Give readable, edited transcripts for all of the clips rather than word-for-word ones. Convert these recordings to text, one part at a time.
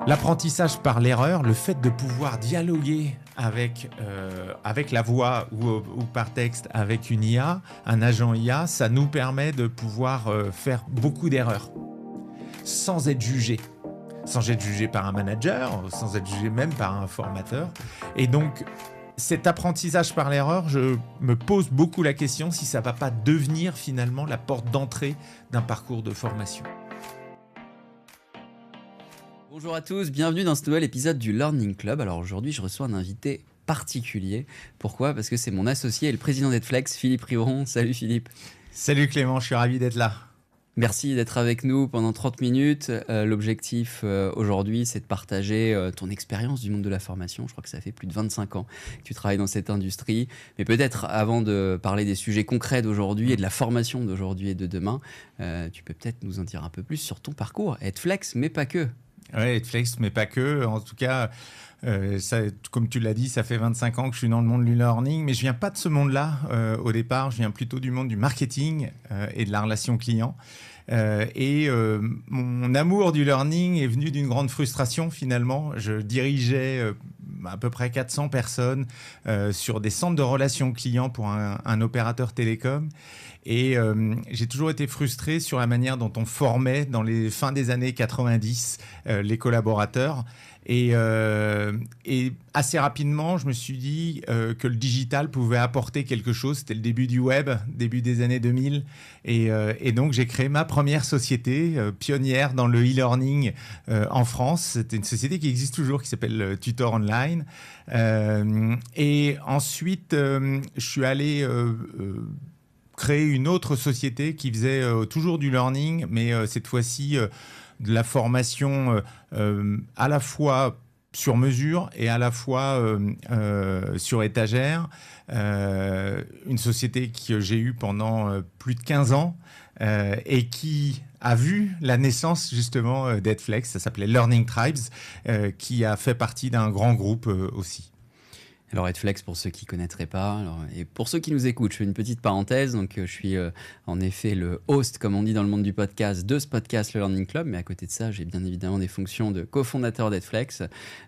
L'apprentissage par l'erreur, le fait de pouvoir dialoguer avec la voix ou par texte avec une IA, un agent IA, ça nous permet de pouvoir faire beaucoup d'erreurs sans être jugé. Sans être jugé par un manager, sans être jugé même par un formateur. Et donc, cet apprentissage par l'erreur, je me pose beaucoup la question si ça ne va pas devenir finalement la porte d'entrée d'un parcours de formation. Bonjour à tous, bienvenue dans ce nouvel épisode du Learning Club. Alors aujourd'hui, je reçois un invité particulier. Pourquoi ? Parce que c'est mon associé et le président d'Edflex, Philippe Riveron. Salut Philippe. Salut Clément, je suis ravi d'être là. Merci d'être avec nous pendant 30 minutes. L'objectif aujourd'hui, c'est de partager ton expérience du monde de la formation. Je crois que ça fait plus de 25 ans que tu travailles dans cette industrie. Mais peut-être avant de parler des sujets concrets d'aujourd'hui et de la formation d'aujourd'hui et de demain, tu peux peut-être nous en dire un peu plus sur ton parcours. Edflex, mais pas que. Oui, Edflex, mais pas que. En tout cas, ça, comme tu l'as dit, ça fait 25 ans que je suis dans le monde du learning, mais je viens pas de ce monde-là au départ. Je viens plutôt du monde du marketing et de la relation client. Mon amour du learning est venu d'une grande frustration finalement. Je dirigeais à peu près 400 personnes sur des centres de relations clients pour un opérateur télécom. Et j'ai toujours été frustré sur la manière dont on formait dans les fins des années 90 les collaborateurs. Et assez rapidement, je me suis dit que le digital pouvait apporter quelque chose. C'était le début du web, début des années 2000. Et donc, j'ai créé ma première société pionnière dans le e-learning en France. C'était une société qui existe toujours, qui s'appelle Tutor Online. Et ensuite, je suis allé créer une autre société qui faisait toujours du learning, mais cette fois-ci de la formation à la fois sur mesure et à la fois sur étagère. Une société que j'ai eue pendant plus de 15 ans et qui a vu la naissance justement d'Edflex. Ça s'appelait Learning Tribes, qui a fait partie d'un grand groupe aussi. Alors Edflex, pour ceux qui ne connaîtraient pas, et pour ceux qui nous écoutent, je fais une petite parenthèse. Donc, je suis en effet le host, comme on dit dans le monde du podcast, de ce podcast, le Learning Club. Mais à côté de ça, j'ai bien évidemment des fonctions de cofondateur d'Edflex.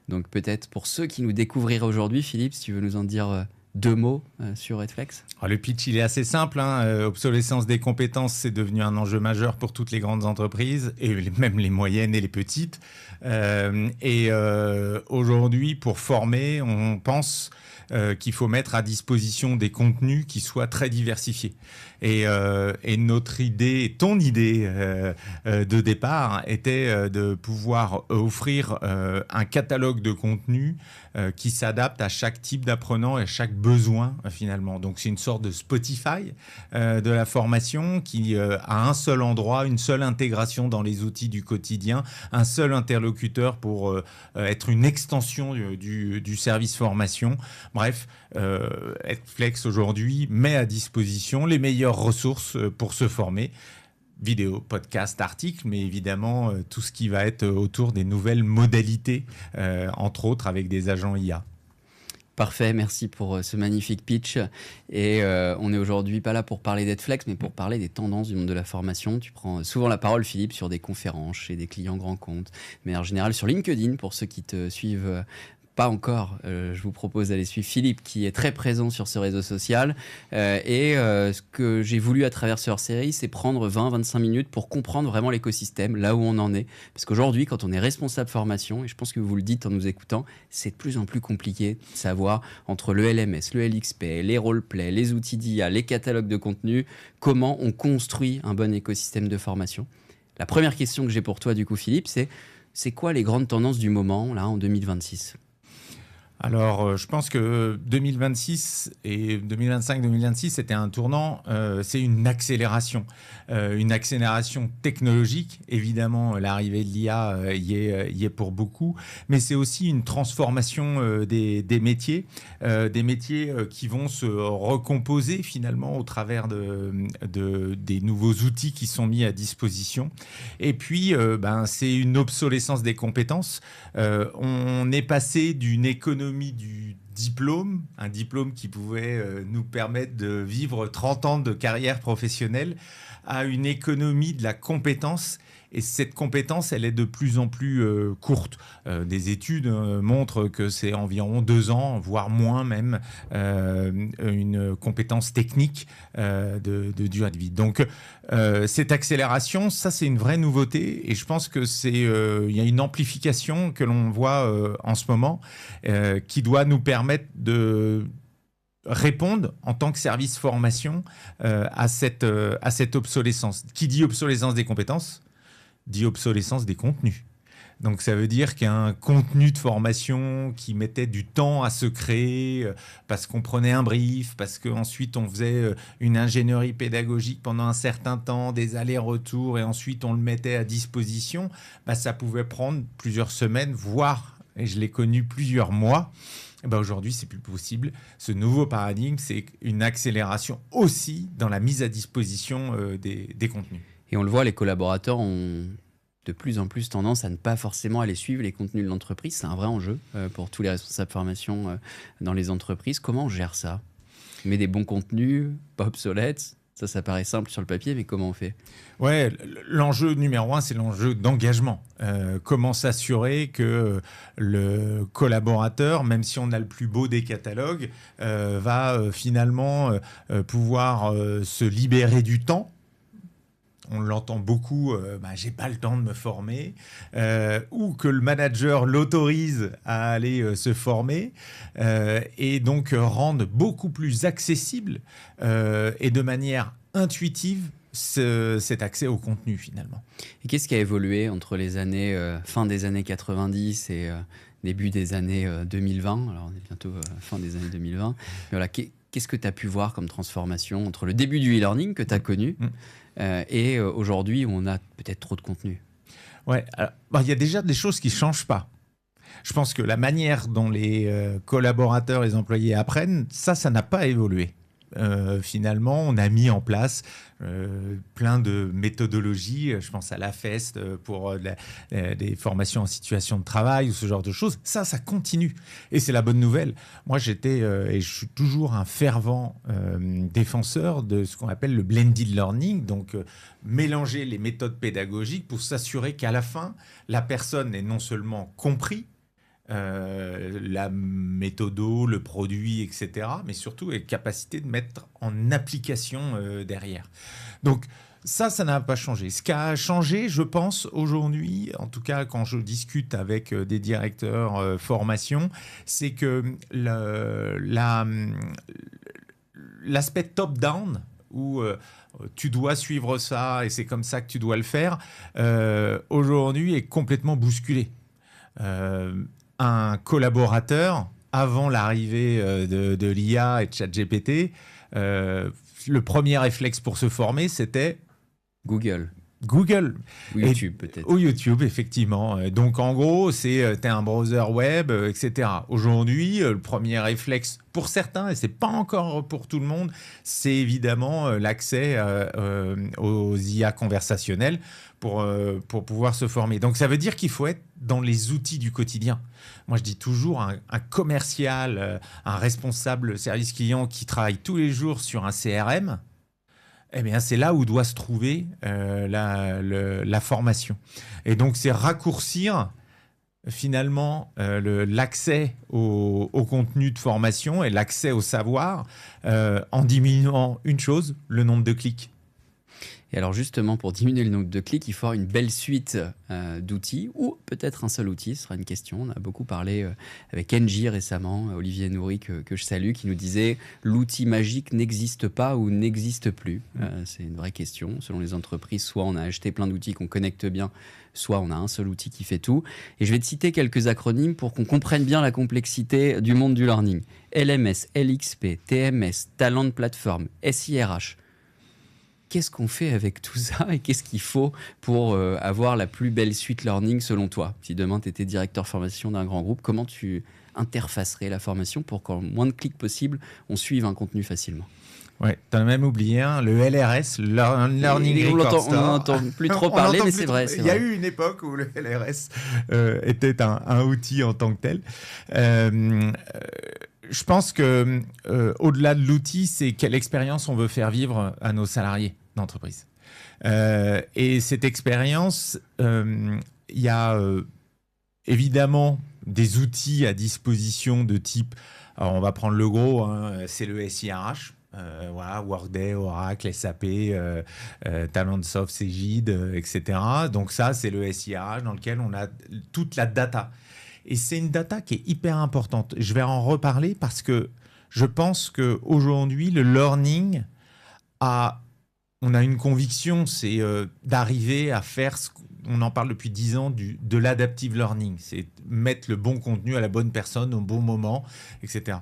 Donc peut-être pour ceux qui nous découvriraient aujourd'hui, Philippe, si tu veux nous en dire deux mots sur Edflex. Alors, le pitch, il est assez simple. Obsolescence des compétences, c'est devenu un enjeu majeur pour toutes les grandes entreprises, et même les moyennes et les petites. Aujourd'hui, pour former, on pense qu'il faut mettre à disposition des contenus qui soient très diversifiés. Et notre idée, ton idée de départ était de pouvoir offrir un catalogue de contenus qui s'adapte à chaque type d'apprenant et à chaque besoin finalement. Donc c'est une sorte de Spotify de la formation qui a un seul endroit, une seule intégration dans les outils du quotidien, un seul interlocuteur pour être une extension du service formation. Bref, Edflex aujourd'hui met à disposition les meilleures ressources pour se former. Vidéo, podcast, articles, mais évidemment tout ce qui va être autour des nouvelles modalités, entre autres avec des agents IA. Parfait, merci pour ce magnifique pitch. Et on est aujourd'hui pas là pour parler d'Edflex, mais pour parler des tendances du monde de la formation. Tu prends souvent la parole, Philippe, sur des conférences chez des clients grands comptes, mais en général sur LinkedIn, pour ceux qui te suivent pas encore, je vous propose d'aller suivre Philippe qui est très présent sur ce réseau social. Ce que j'ai voulu à travers ce hors-série, c'est prendre 20-25 minutes pour comprendre vraiment l'écosystème, là où on en est. Parce qu'aujourd'hui, quand on est responsable formation, et je pense que vous le dites en nous écoutant, c'est de plus en plus compliqué de savoir entre le LMS, le LXP, les roleplays, les outils d'IA, les catalogues de contenu, comment on construit un bon écosystème de formation. La première question que j'ai pour toi, du coup, Philippe, c'est quoi les grandes tendances du moment, là, en 2026 ? Alors, je pense que 2026 et 2025-2026, c'était un tournant, c'est une accélération technologique. Évidemment, l'arrivée de l'IA y est pour beaucoup, mais c'est aussi une transformation des métiers qui vont se recomposer finalement au travers des nouveaux outils qui sont mis à disposition. Et puis, c'est une obsolescence des compétences. On est passé d'une économie du diplôme, un diplôme qui pouvait nous permettre de vivre 30 ans de carrière professionnelle, à une économie de la compétence Et cette compétence, elle est de plus en plus courte. Des études montrent que c'est environ 2 ans, voire moins même, une compétence technique de durée de vie. Donc, cette accélération, ça, c'est une vraie nouveauté. Et je pense que il y a une amplification que l'on voit en ce moment qui doit nous permettre de répondre en tant que service formation à cette obsolescence. Qui dit obsolescence des compétences, dit obsolescence des contenus. Donc ça veut dire qu'un contenu de formation qui mettait du temps à se créer parce qu'on prenait un brief, parce qu'ensuite on faisait une ingénierie pédagogique pendant un certain temps, des allers-retours, et ensuite on le mettait à disposition, ça pouvait prendre plusieurs semaines, voire, et je l'ai connu, plusieurs mois. Aujourd'hui, c'est plus possible. Ce nouveau paradigme, c'est une accélération aussi dans la mise à disposition des contenus. Et on le voit, les collaborateurs ont de plus en plus tendance à ne pas forcément aller suivre les contenus de l'entreprise. C'est un vrai enjeu pour tous les responsables formation dans les entreprises. Comment on gère ça ? On met des bons contenus, pas obsolètes. Ça paraît simple sur le papier, mais comment on fait ? Ouais, l'enjeu numéro 1, c'est l'enjeu d'engagement. Comment s'assurer que le collaborateur, même si on a le plus beau des catalogues, va finalement pouvoir se libérer du temps. On l'entend beaucoup, j'ai pas le temps de me former, ou que le manager l'autorise à aller se former, et donc rendre beaucoup plus accessible et de manière intuitive cet accès au contenu finalement. Et qu'est-ce qui a évolué entre les années fin des années 90 et début des années 2020 ? Alors on est bientôt fin des années 2020. Mais voilà, qu'est-ce que tu as pu voir comme transformation entre le début du e-learning que tu as connu et aujourd'hui où on a peut-être trop de contenu ? Ouais, il y a déjà des choses qui ne changent pas. Je pense que la manière dont les collaborateurs, les employés apprennent, ça n'a pas évolué. Finalement, on a mis en place plein de méthodologies. Je pense à la FEST pour des formations en situation de travail ou ce genre de choses. Ça continue. Et c'est la bonne nouvelle. Moi, j'étais et je suis toujours un fervent défenseur de ce qu'on appelle le blended learning. Donc, mélanger les méthodes pédagogiques pour s'assurer qu'à la fin, la personne est non seulement compris, la méthodo, le produit, etc., mais surtout les capacités de mettre en application derrière. Donc ça n'a pas changé. Ce qui a changé, je pense, aujourd'hui, en tout cas quand je discute avec des directeurs formation, c'est que l'aspect top-down, où tu dois suivre ça et c'est comme ça que tu dois le faire, aujourd'hui est complètement bousculé. Un collaborateur, avant l'arrivée de l'IA et de ChatGPT, le premier réflexe pour se former, c'était Google. Ou YouTube, peut-être. Ou YouTube, effectivement. Donc, en gros, t'es un browser web, etc. Aujourd'hui, le premier réflexe, pour certains, et c'est pas encore pour tout le monde, c'est évidemment l'accès aux IA conversationnelles pour pouvoir se former. Donc, ça veut dire qu'il faut être dans les outils du quotidien. Moi, je dis toujours, un commercial, un responsable service client qui travaille tous les jours sur un CRM, eh bien, c'est là où doit se trouver la formation. Et donc, c'est raccourcir finalement l'accès au contenu de formation et l'accès au savoir en diminuant une chose, le nombre de clics. Et alors justement, pour diminuer le nombre de clics, il faut avoir une belle suite d'outils ou peut-être un seul outil. Ce sera une question. On a beaucoup parlé avec Engie récemment, Olivier Noury que je salue, qui nous disait l'outil magique n'existe pas ou n'existe plus. C'est une vraie question. Selon les entreprises, soit on a acheté plein d'outils qu'on connecte bien, soit on a un seul outil qui fait tout. Et je vais te citer quelques acronymes pour qu'on comprenne bien la complexité du monde du learning. LMS, LXP, TMS, Talent Platform, SIRH. Qu'est-ce qu'on fait avec tout ça et qu'est-ce qu'il faut pour avoir la plus belle suite learning selon toi ? Si demain tu étais directeur formation d'un grand groupe, comment tu interfacerais la formation pour qu'en moins de clics possible, on suive un contenu facilement ? Ouais, tu as même oublié le LRS, Learning Record Store. On n'entend plus trop parler, mais c'est vrai. Il y a eu une époque où le LRS était un outil en tant que tel. Je pense que au-delà de l'outil, c'est quelle expérience on veut faire vivre à nos salariés d'entreprise. Et cette expérience, il y a évidemment des outils à disposition de type, alors on va prendre le gros, hein, c'est le SIRH. Voilà, Workday, Oracle, SAP, Talentsoft, Cegid, etc. Donc ça, c'est le SIRH dans lequel on a toute la data. Et c'est une data qui est hyper importante. Je vais en reparler parce que je pense qu'aujourd'hui, le learning, on a une conviction, c'est d'arriver à faire on en parle depuis 10 ans, de l'adaptive learning. C'est mettre le bon contenu à la bonne personne au bon moment, etc.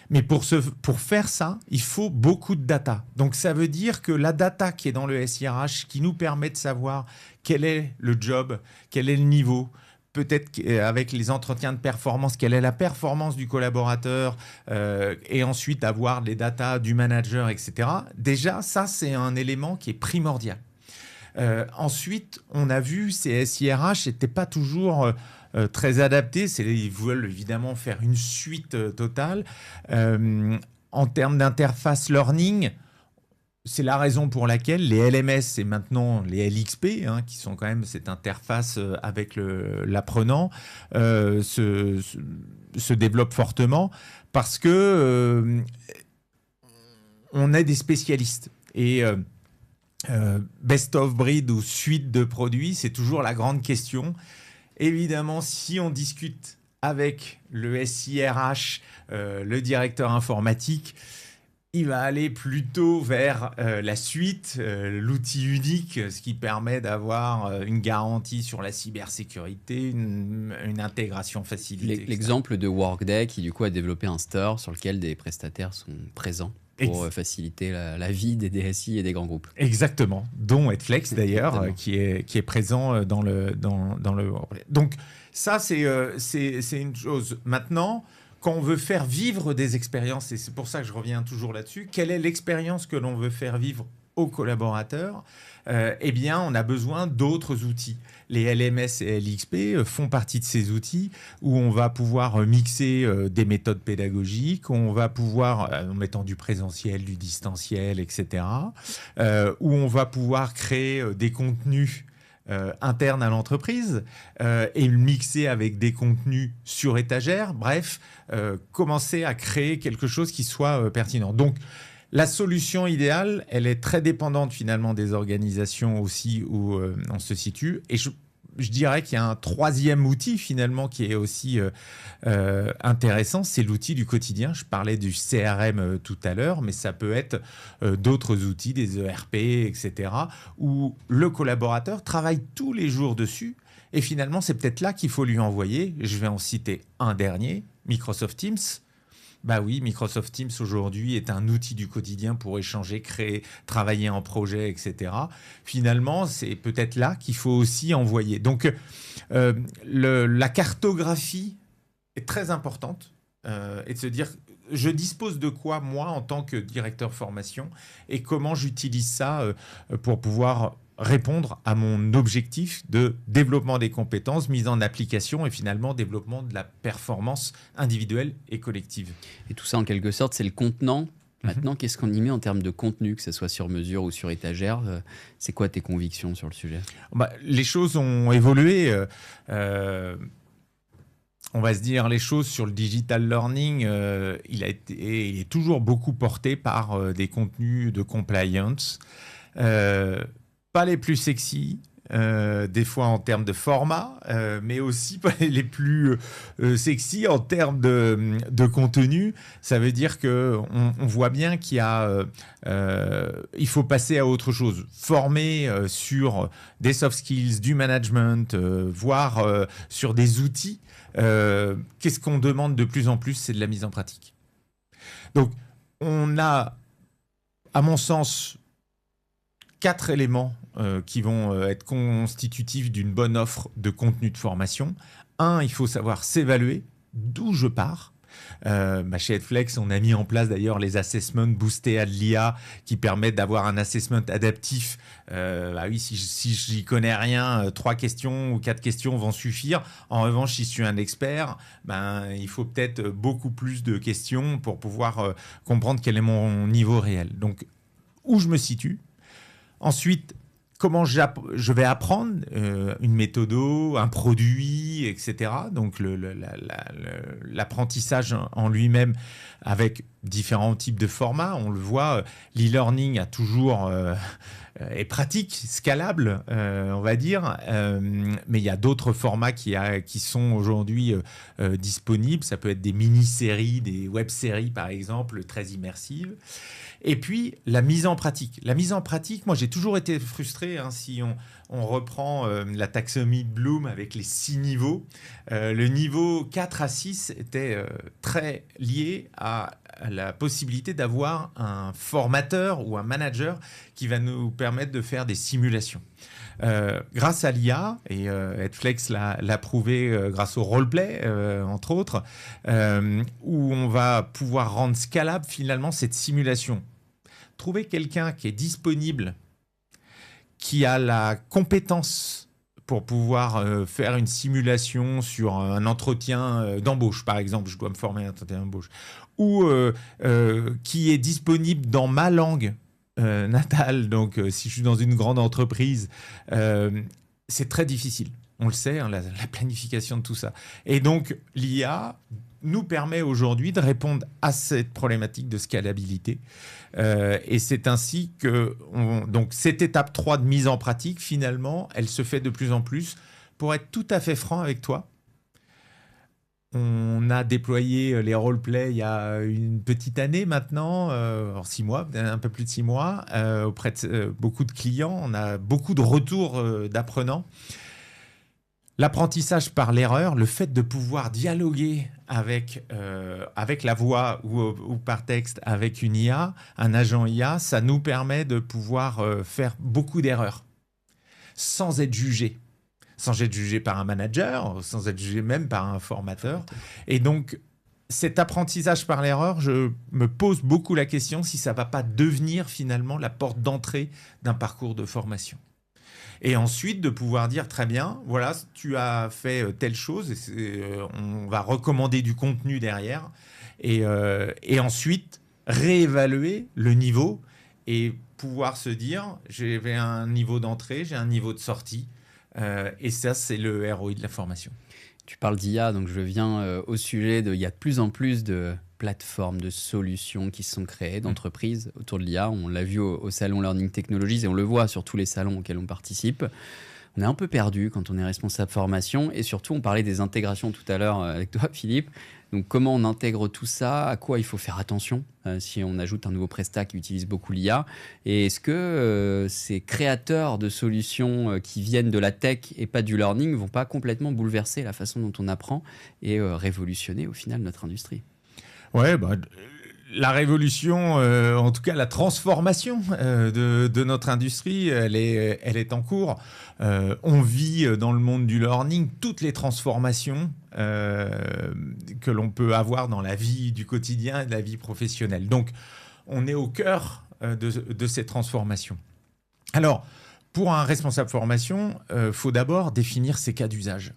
Mais pour faire ça, il faut beaucoup de data. Donc ça veut dire que la data qui est dans le SIRH, qui nous permet de savoir quel est le job, quel est le niveau, peut-être avec les entretiens de performance, quelle est la performance du collaborateur, et ensuite avoir les datas du manager, etc. Déjà, ça, c'est un élément qui est primordial. Ensuite, on a vu ces SIRH n'étaient pas toujours très adaptés. Ils veulent évidemment faire une suite totale. En termes d'interface learning, c'est la raison pour laquelle les LMS et maintenant les LXP, hein, qui sont quand même cette interface avec l'apprenant, se développent fortement parce que on est des spécialistes. Et best of breed ou suite de produits, c'est toujours la grande question. Évidemment, si on discute avec le SIRH, le directeur informatique, il va aller plutôt vers la suite, l'outil unique, ce qui permet d'avoir une garantie sur la cybersécurité, une intégration facilitée. L'exemple de Workday qui du coup a développé un store sur lequel des prestataires sont présents pour faciliter la vie des DSI et des grands groupes. Exactement, dont Edflex d'ailleurs, qui est présent dans le... Donc ça, c'est une chose. Maintenant, quand on veut faire vivre des expériences, et c'est pour ça que je reviens toujours là-dessus, quelle est l'expérience que l'on veut faire vivre aux collaborateurs? Eh bien, on a besoin d'autres outils. Les LMS et LXP font partie de ces outils où on va pouvoir mixer des méthodes pédagogiques, on va pouvoir, en mettant du présentiel, du distanciel, etc., où on va pouvoir créer des contenus internes à l'entreprise et le mixer avec des contenus sur étagère. Bref, commencer à créer quelque chose qui soit pertinent. Donc, la solution idéale, elle est très dépendante finalement des organisations aussi où on se situe. Et je dirais qu'il y a un troisième outil finalement qui est aussi intéressant, c'est l'outil du quotidien. Je parlais du CRM tout à l'heure, mais ça peut être d'autres outils, des ERP, etc., où le collaborateur travaille tous les jours dessus. Et finalement, c'est peut-être là qu'il faut lui envoyer. Je vais en citer un dernier, Microsoft Teams. Bah oui, Microsoft Teams aujourd'hui est un outil du quotidien pour échanger, créer, travailler en projet, etc. Finalement, c'est peut-être là qu'il faut aussi envoyer. Donc, la cartographie est très importante et de se dire, je dispose de quoi, moi, en tant que directeur formation, et comment j'utilise ça pour pouvoir répondre à mon objectif de développement des compétences, mise en application et finalement développement de la performance individuelle et collective. Et tout ça, en quelque sorte, c'est le contenant. Maintenant, qu'est-ce qu'on y met en termes de contenu, que ce soit sur mesure ou sur étagère? C'est quoi tes convictions sur le sujet? Les choses ont évolué. On va se dire les choses sur le digital learning. Il est toujours beaucoup porté par des contenus de compliance. Pas les plus sexy, des fois en termes de format, mais aussi pas les plus sexy en termes de contenu. Ça veut dire qu'on voit bien qu'il il faut passer à autre chose. Former sur des soft skills, du management, voire sur des outils. Qu'est-ce qu'on demande de plus en plus? C'est de la mise en pratique. Donc, on a, à mon sens, 4 éléments qui vont être constitutifs d'une bonne offre de contenu de formation. 1, il faut savoir s'évaluer, d'où je pars. Chez Edflex, on a mis en place d'ailleurs les assessments boostés à de l'IA qui permettent d'avoir un assessment adaptif. Oui, si j'y connais rien, 3 questions ou 4 questions vont suffire. En revanche, si je suis un expert, il faut peut-être beaucoup plus de questions pour pouvoir comprendre quel est mon niveau réel. Donc, où je me situe. Ensuite, comment je vais apprendre une méthode, un produit, etc. Donc l'apprentissage en lui-même avec différents types de formats. On le voit, l'e-learning a toujours est pratique, scalable, on va dire. Mais il y a d'autres formats qui sont aujourd'hui disponibles. Ça peut être des mini-séries, des web-séries par exemple, très immersives. Et puis, la mise en pratique. La mise en pratique, moi, j'ai toujours été frustré, si on reprend la taxonomie de Bloom avec les 6 niveaux. Le niveau 4 à 6 était très lié à la possibilité d'avoir un formateur ou un manager qui va nous permettre de faire des simulations. Grâce à l'IA, et Edflex l'a prouvé grâce au roleplay, entre autres, où on va pouvoir rendre scalable finalement cette simulation. Trouver quelqu'un qui est disponible, qui a la compétence pour pouvoir faire une simulation sur un entretien d'embauche, par exemple, je dois me former à un entretien d'embauche, ou qui est disponible dans ma langue natale, donc si je suis dans une grande entreprise, c'est très difficile. On le sait, la planification de tout ça. Et donc, l'IA nous permet aujourd'hui de répondre à cette problématique de scalabilité. Et c'est ainsi que donc cette étape 3 de mise en pratique, finalement, elle se fait de plus en plus. Pour être tout à fait franc avec toi, on a déployé les roleplays il y a une petite année maintenant, 6 mois, un peu plus de 6 mois, auprès de beaucoup de clients. On a beaucoup de retours d'apprenants. L'apprentissage par l'erreur, le fait de pouvoir dialoguer avec la voix ou par texte avec une IA, un agent IA, ça nous permet de pouvoir faire beaucoup d'erreurs sans être jugé. Sans être jugé par un manager, sans être jugé même par un formateur. Et donc, cet apprentissage par l'erreur, je me pose beaucoup la question si ça ne va pas devenir finalement la porte d'entrée d'un parcours de formation. Et ensuite, de pouvoir dire, très bien, voilà, tu as fait telle chose, on va recommander du contenu derrière, et ensuite, réévaluer le niveau et pouvoir se dire, j'ai un niveau d'entrée, j'ai un niveau de sortie, et ça, c'est le ROI de la formation. Tu parles d'IA, donc je viens au sujet il y a de plus en plus de plateformes, de solutions qui se sont créées, d'entreprises autour de l'IA. On l'a vu au salon Learning Technologies et on le voit sur tous les salons auxquels on participe. On est un peu perdu quand on est responsable formation et surtout, on parlait des intégrations tout à l'heure avec toi, Philippe. Donc, comment on intègre tout ça? À quoi il faut faire attention si on ajoute un nouveau prestat qui utilise beaucoup l'IA? Et est-ce que ces créateurs de solutions qui viennent de la tech et pas du learning vont pas complètement bouleverser la façon dont on apprend et révolutionner au final notre industrie? Ouais, la révolution, en tout cas la transformation de notre industrie, elle est en cours. On vit dans le monde du learning toutes les transformations que l'on peut avoir dans la vie du quotidien et de la vie professionnelle. Donc, on est au cœur de ces transformations. Alors, pour un responsable formation, faut d'abord définir ses cas d'usage.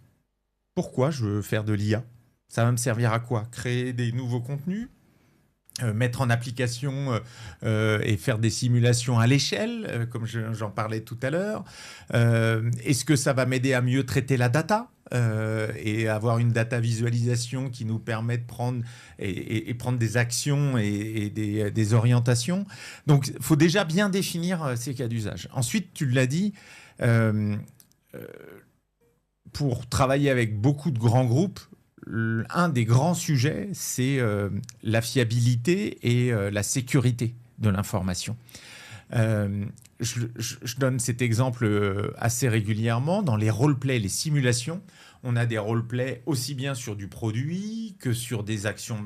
Pourquoi je veux faire de l'IA? Ça va me servir à quoi? Créer des nouveaux contenus? Mettre en application et faire des simulations à l'échelle, comme j'en parlais tout à l'heure. Est-ce que ça va m'aider à mieux traiter la data et avoir une data visualisation qui nous permet de prendre, et prendre des actions et des orientations? Donc, il faut déjà bien définir ces cas d'usage. Ensuite, tu l'as dit, pour travailler avec beaucoup de grands groupes, un des grands sujets, c'est la fiabilité et la sécurité de l'information. Je donne cet exemple assez régulièrement. Dans les roleplays, les simulations, on a des roleplays aussi bien sur du produit que sur des actions,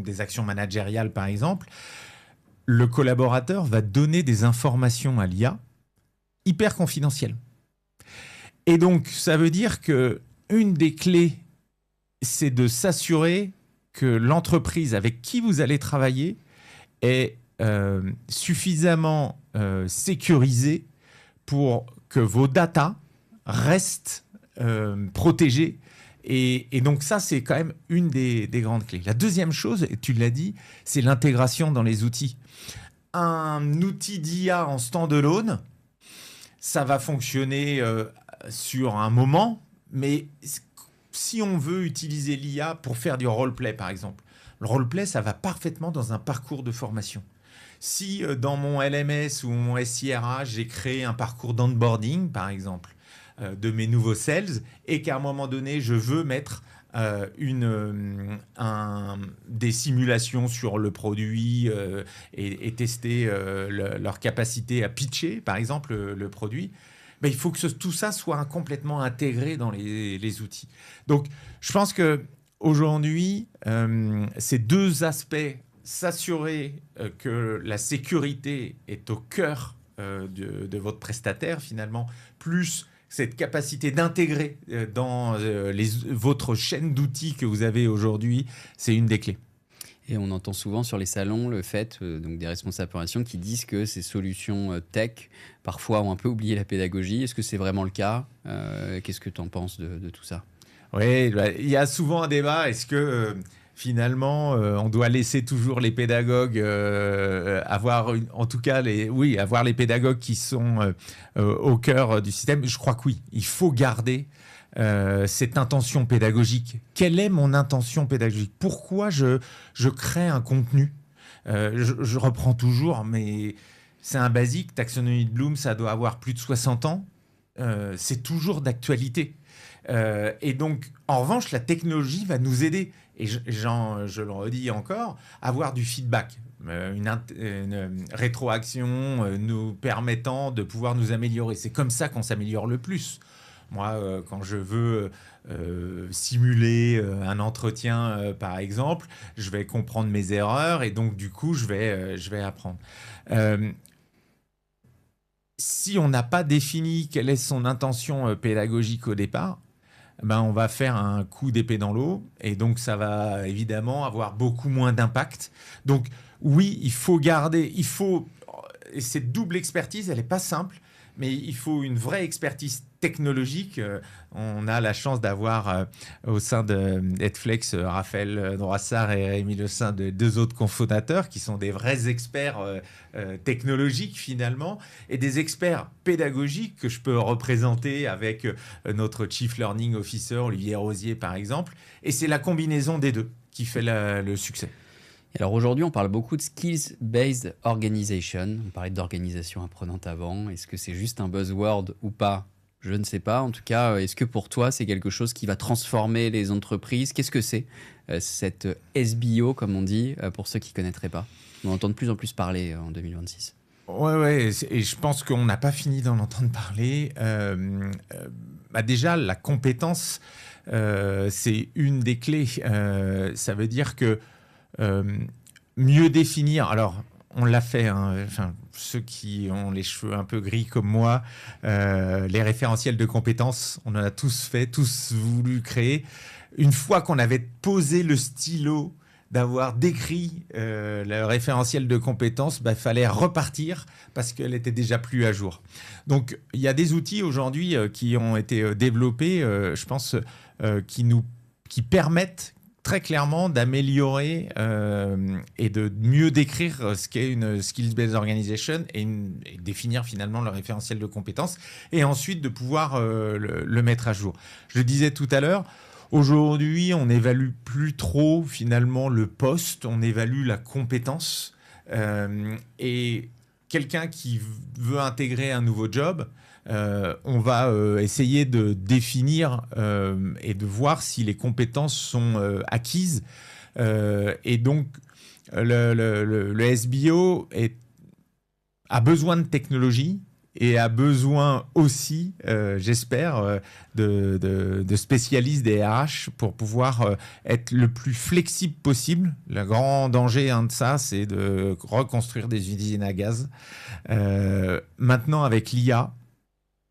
des actions managériales, par exemple. Le collaborateur va donner des informations à l'IA hyper confidentielles. Et donc, ça veut dire qu'une des clés, c'est de s'assurer que l'entreprise avec qui vous allez travailler est suffisamment sécurisée pour que vos datas restent protégées. Et donc ça, c'est quand même une des grandes clés. La deuxième chose, et tu l'as dit, c'est l'intégration dans les outils. Un outil d'IA en standalone, ça va fonctionner sur un moment, mais si on veut utiliser l'IA pour faire du roleplay, par exemple, le roleplay, ça va parfaitement dans un parcours de formation. Si dans mon LMS ou mon SIRA, j'ai créé un parcours d'onboarding, par exemple, de mes nouveaux sales, et qu'à un moment donné, je veux mettre des simulations sur le produit et tester leur capacité à pitcher, par exemple, le produit, ben, il faut que tout ça soit complètement intégré dans les outils. Donc, je pense qu'aujourd'hui, ces deux aspects, s'assurer que la sécurité est au cœur de votre prestataire, finalement, plus cette capacité d'intégrer dans votre chaîne d'outils que vous avez aujourd'hui, c'est une des clés. Et on entend souvent sur les salons le fait donc des responsables formation qui disent que ces solutions tech, parfois, ont un peu oublié la pédagogie. Est-ce que c'est vraiment le cas ? Qu'est-ce que tu en penses de tout ça ? Oui, il y a souvent un débat. Est-ce que finalement, on doit laisser toujours les pédagogues avoir avoir les pédagogues qui sont au cœur du système. Je crois que oui, il faut garder cette intention pédagogique. Quelle est mon intention pédagogique ? Pourquoi je crée un contenu ? Je reprends toujours, mais c'est un basique. Taxonomie de Bloom, ça doit avoir plus de 60 ans. C'est toujours d'actualité. Et donc, en revanche, la technologie va nous aider. Et je le redis encore, avoir du feedback, une rétroaction nous permettant de pouvoir nous améliorer. C'est comme ça qu'on s'améliore le plus. Moi, quand je veux simuler un entretien, par exemple, je vais comprendre mes erreurs et donc, du coup, je vais apprendre. Si on n'a pas défini quelle est son intention pédagogique au départ, ben on va faire un coup d'épée dans l'eau et donc ça va évidemment avoir beaucoup moins d'impact. Donc oui, il faut cette double expertise, elle n'est pas simple, mais il faut une vraie expertise technologique. On a la chance d'avoir au sein de Netflix Raphaël Droissard et Rémi Le Saint, deux autres cofondateurs qui sont des vrais experts technologiques finalement et des experts pédagogiques que je peux représenter avec notre Chief Learning Officer Olivier Rosier par exemple. Et c'est la combinaison des deux qui fait le succès. Alors aujourd'hui, on parle beaucoup de skills-based organization. On parlait d'organisation apprenante avant. Est-ce que c'est juste un buzzword ou pas ? Je ne sais pas. En tout cas, est-ce que pour toi, c'est quelque chose qui va transformer les entreprises ? Qu'est-ce que c'est cette SBO, comme on dit, pour ceux qui ne connaîtraient pas ? On entend de plus en plus parler en 2026. Ouais, et je pense qu'on n'a pas fini d'en entendre parler. Déjà, la compétence, c'est une des clés. Ça veut dire que mieux définir, alors on l'a fait, ceux qui ont les cheveux un peu gris comme moi, les référentiels de compétences, on en a tous fait, tous voulu créer. Une fois qu'on avait posé le stylo, d'avoir décrit le référentiel de compétences, il fallait repartir parce qu'elle était déjà plus à jour. Donc il y a des outils aujourd'hui qui ont été développés, je pense, qui permettent très clairement d'améliorer et de mieux décrire ce qu'est une skills-based organization et définir finalement le référentiel de compétences et ensuite de pouvoir le mettre à jour. Je le disais tout à l'heure, aujourd'hui, on n'évalue plus trop finalement le poste, on évalue la compétence et quelqu'un qui veut intégrer un nouveau job, on va essayer de définir et de voir si les compétences sont acquises. Et donc, le SBO a besoin de technologie et a besoin aussi, j'espère, de spécialistes des RH pour pouvoir être le plus flexible possible. Le grand danger de ça, c'est de reconstruire des usines à gaz. Maintenant, avec l'IA,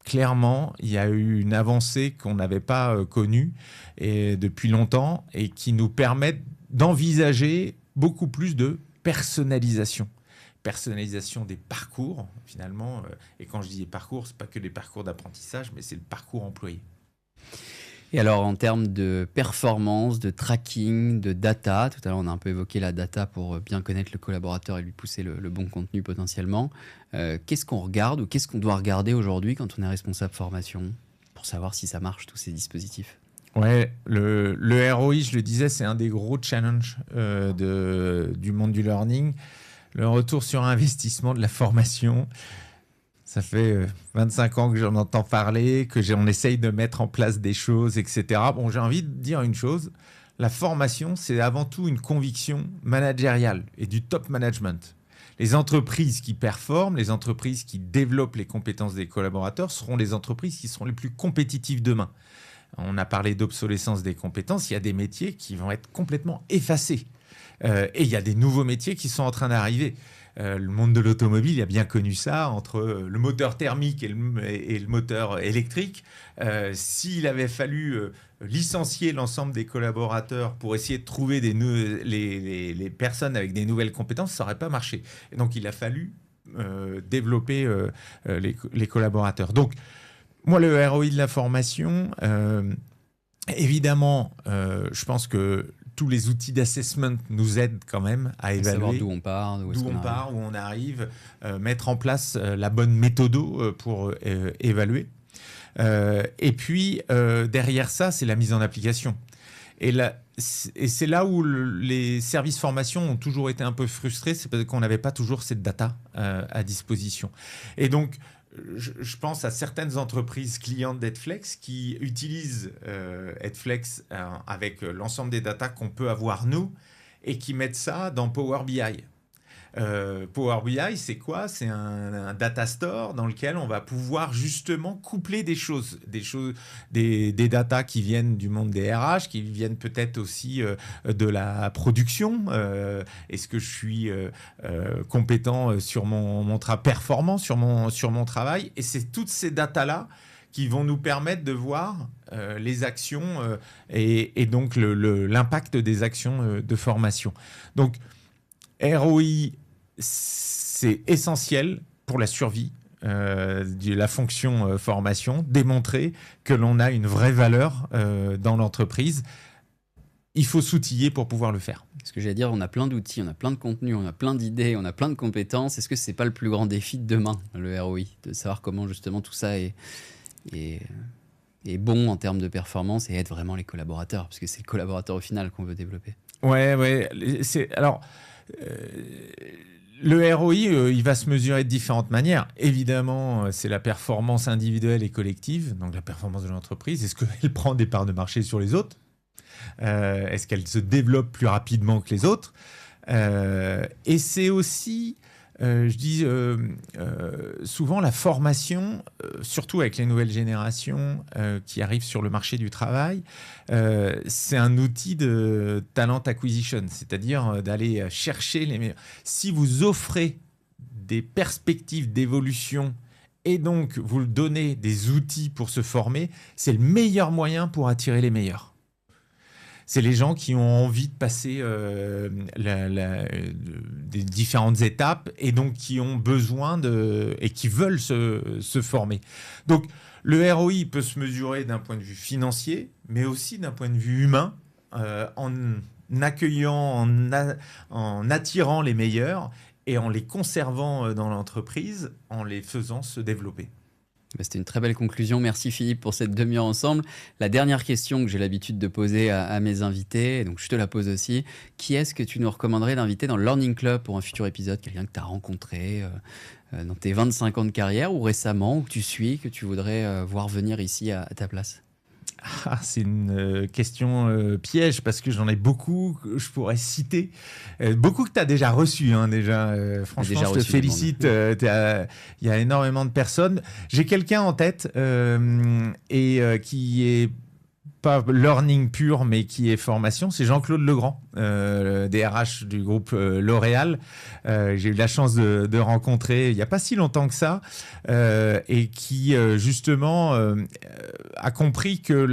clairement, il y a eu une avancée qu'on n'avait pas connue depuis longtemps et qui nous permet d'envisager beaucoup plus de personnalisation des parcours, finalement. Et quand je dis parcours, ce n'est pas que les parcours d'apprentissage, mais c'est le parcours employé. Et alors, en termes de performance, de tracking, de data, tout à l'heure, on a un peu évoqué la data pour bien connaître le collaborateur et lui pousser le bon contenu potentiellement. Qu'est-ce qu'on regarde ou qu'est-ce qu'on doit regarder aujourd'hui quand on est responsable formation pour savoir si ça marche, tous ces dispositifs? Ouais, le ROI, je le disais, c'est un des gros challenges du monde du learning. Le retour sur investissement de la formation, ça fait 25 ans que j'en entends parler, on essaye de mettre en place des choses, etc. Bon, j'ai envie de dire une chose, la formation, c'est avant tout une conviction managériale et du top management. Les entreprises qui performent, les entreprises qui développent les compétences des collaborateurs seront les entreprises qui seront les plus compétitives demain. On a parlé d'obsolescence des compétences, il y a des métiers qui vont être complètement effacés. Et il y a des nouveaux métiers qui sont en train d'arriver. Le monde de l'automobile a bien connu ça, entre le moteur thermique et le moteur électrique. S'il avait fallu licencier l'ensemble des collaborateurs pour essayer de trouver les personnes avec des nouvelles compétences, ça n'aurait pas marché. Et donc, il a fallu développer les collaborateurs. Donc, moi, le ROI de la formation, évidemment, je pense que tous les outils d'assessment nous aident quand même à évaluer savoir d'où on part, où on arrive, mettre en place la bonne méthode pour évaluer. Et puis, derrière ça, c'est la mise en application. Et c'est là où les services formation ont toujours été un peu frustrés, c'est parce qu'on n'avait pas toujours cette data à disposition. Et donc, je pense à certaines entreprises clientes d'Edflex qui utilisent Edflex avec l'ensemble des datas qu'on peut avoir nous et qui mettent ça dans Power BI. Power BI, c'est quoi? C'est un data store dans lequel on va pouvoir justement coupler des datas qui viennent du monde des RH, qui viennent peut-être aussi de la production. Est-ce que je suis compétent sur mon travail, performant sur mon travail? Et c'est toutes ces datas-là qui vont nous permettre de voir les actions et donc l'impact des actions de formation. Donc, ROI, c'est essentiel pour la survie de la fonction formation, démontrer que l'on a une vraie valeur dans l'entreprise. Il faut s'outiller pour pouvoir le faire. Ce que j'allais dire, on a plein d'outils, on a plein de contenus, on a plein d'idées, on a plein de compétences. Est-ce que c'est pas le plus grand défi de demain, le ROI, de savoir comment justement tout ça est bon en termes de performance et aide vraiment les collaborateurs, parce que c'est le collaborateur au final qu'on veut développer. Ouais. Alors, le ROI, il va se mesurer de différentes manières. Évidemment, c'est la performance individuelle et collective, donc la performance de l'entreprise. Est-ce qu'elle prend des parts de marché sur les autres? Est-ce qu'elle se développe plus rapidement que les autres? Et c'est aussi, je dis souvent, la formation, surtout avec les nouvelles générations qui arrivent sur le marché du travail, c'est un outil de talent acquisition, c'est-à-dire d'aller chercher les meilleurs. Si vous offrez des perspectives d'évolution et donc vous donnez des outils pour se former, c'est le meilleur moyen pour attirer les meilleurs. C'est les gens qui ont envie de passer des différentes étapes et donc qui ont besoin et qui veulent se former. Donc, le ROI peut se mesurer d'un point de vue financier, mais aussi d'un point de vue humain, en accueillant, en attirant les meilleurs et en les conservant dans l'entreprise, en les faisant se développer. C'était une très belle conclusion. Merci Philippe pour cette demi-heure ensemble. La dernière question que j'ai l'habitude de poser à mes invités, donc je te la pose aussi. Qui est-ce que tu nous recommanderais d'inviter dans le Learning Club pour un futur épisode? Quelqu'un que tu as rencontré dans tes 25 ans de carrière ou récemment, ou que tu suis, que tu voudrais voir venir ici à ta place? C'est une question piège parce que j'en ai beaucoup que je pourrais citer. Beaucoup que tu as déjà reçus. Franchement, je te félicite. Il y a énormément de personnes. J'ai quelqu'un en tête qui est pas learning pur, mais qui est formation. C'est Jean-Claude Legrand, DRH du groupe L'Oréal. J'ai eu la chance de rencontrer il n'y a pas si longtemps que ça, et qui justement a compris que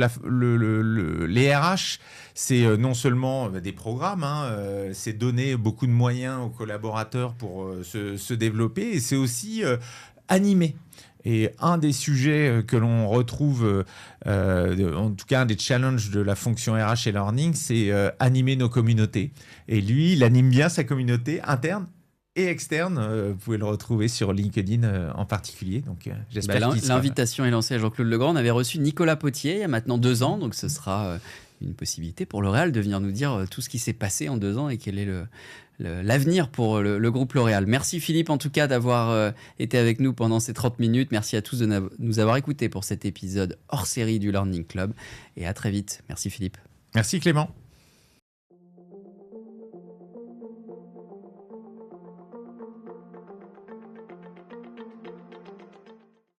les RH, c'est non seulement des programmes, c'est donner beaucoup de moyens aux collaborateurs pour se développer, et c'est aussi animer. Et un des sujets que l'on retrouve, en tout cas un des challenges de la fonction RH et learning, c'est animer nos communautés. Et lui, il anime bien sa communauté interne et externe. Vous pouvez le retrouver sur LinkedIn en particulier. Donc, j'espère qu'il sera... L'invitation est lancée à Jean-Claude Legrand. On avait reçu Nicolas Potier il y a maintenant 2 ans, donc ce sera une possibilité pour L'Oréal de venir nous dire tout ce qui s'est passé en 2 ans et quel est l'avenir pour le groupe L'Oréal. Merci Philippe en tout cas d'avoir été avec nous pendant ces 30 minutes. Merci à tous de nous avoir écoutés pour cet épisode hors série du Learning Club et à très vite. Merci Philippe. Merci Clément.